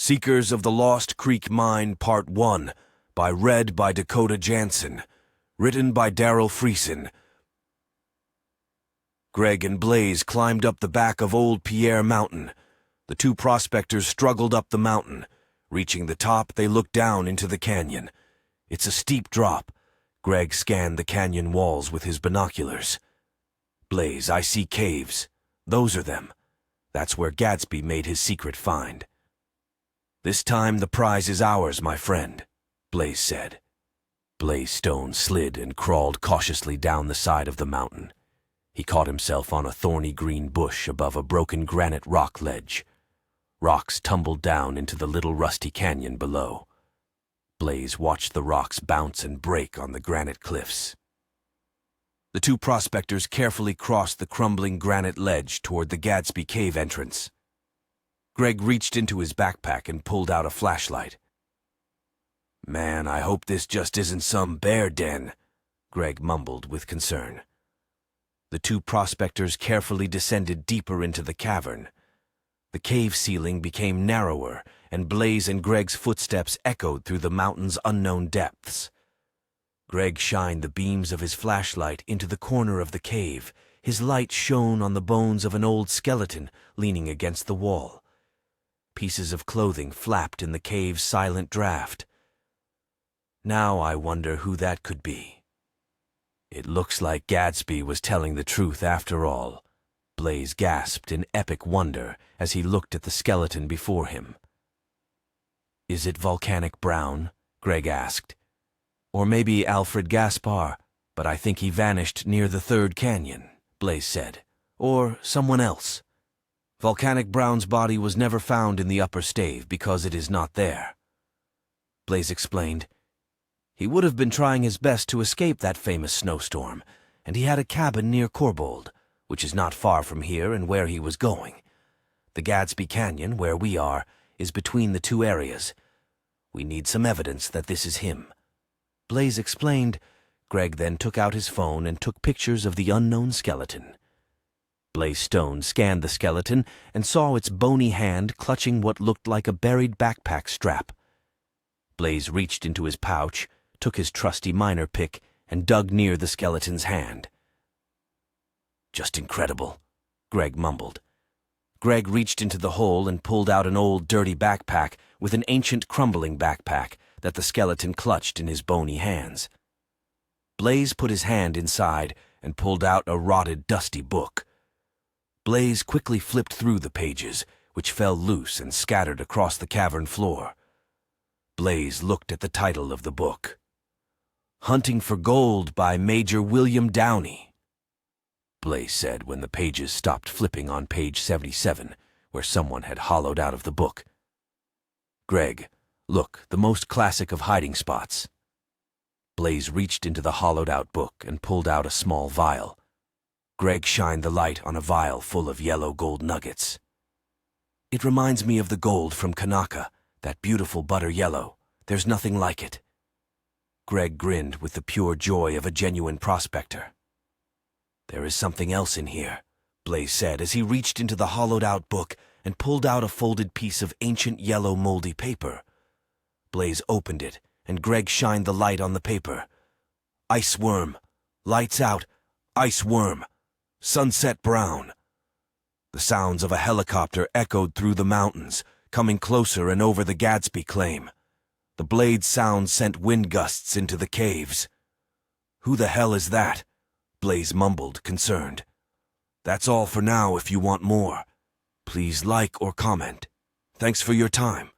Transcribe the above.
Seekers of the Lost Creek Mine Part 1 read by Dakota Jansen. Written by Daryl Friesen. Greg and Blaze climbed up the back of Old Pierre Mountain. The two prospectors struggled up the mountain. Reaching the top, they looked down into the canyon. It's a steep drop. Greg scanned the canyon walls with his binoculars. Blaze, I see caves. Those are them. That's where Gadsby made his secret find. This time the prize is ours, my friend, Blaze said. Blaze Stone slid and crawled cautiously down the side of the mountain. He caught himself on a thorny green bush above a broken granite rock ledge. Rocks tumbled down into the little rusty canyon below. Blaze watched the rocks bounce and break on the granite cliffs. The two prospectors carefully crossed the crumbling granite ledge toward the Gadsby cave entrance. Greg reached into his backpack and pulled out a flashlight. "Man, I hope this just isn't some bear den," Greg mumbled with concern. The two prospectors carefully descended deeper into the cavern. The cave ceiling became narrower, and Blaze and Greg's footsteps echoed through the mountain's unknown depths. Greg shined the beams of his flashlight into the corner of the cave. His light shone on the bones of an old skeleton leaning against the wall. Pieces of clothing flapped in the cave's silent draft. Now I wonder who that could be. It looks like Gadsby was telling the truth after all, Blaze gasped in epic wonder as he looked at the skeleton before him. "Is it volcanic brown?" Greg asked. "Or maybe Alfred Gaspar, but I think he vanished near the third canyon," Blaze said. "Or someone else. Volcanic Brown's body was never found in the upper stave because it is not there." Blaze explained. "He would have been trying his best to escape that famous snowstorm, and he had a cabin near Corbold, which is not far from here and where he was going. The Gadsby Canyon, where we are, is between the two areas. We need some evidence that this is him." Blaze explained. Greg then took out his phone and took pictures of the unknown skeleton. Blaze Stone scanned the skeleton and saw its bony hand clutching what looked like a buried backpack strap. Blaze reached into his pouch, took his trusty miner pick, and dug near the skeleton's hand. "Just incredible," Greg mumbled. Greg reached into the hole and pulled out an old, dirty backpack with an ancient, crumbling backpack that the skeleton clutched in his bony hands. Blaze put his hand inside and pulled out a rotted, dusty book. Blaze quickly flipped through the pages, which fell loose and scattered across the cavern floor. Blaze looked at the title of the book. "Hunting for Gold by Major William Downey," Blaze said when the pages stopped flipping on page 77, where someone had hollowed out of the book. "Greg, look, the most classic of hiding spots." Blaze reached into the hollowed-out book and pulled out a small vial. Greg shined the light on a vial full of yellow gold nuggets. "It reminds me of the gold from Kanaka, that beautiful butter yellow. There's nothing like it." Greg grinned with the pure joy of a genuine prospector. "There is something else in here," Blaze said as he reached into the hollowed-out book and pulled out a folded piece of ancient yellow moldy paper. Blaze opened it, and Greg shined the light on the paper. "Ice worm. Lights out. Ice worm. Sunset brown." The sounds of a helicopter echoed through the mountains, coming closer and over the Gadsby claim. The blade's sound sent wind gusts into the caves. "Who the hell is that?" Blaze mumbled, concerned. "That's all for now. If you want more, please like or comment. Thanks for your time."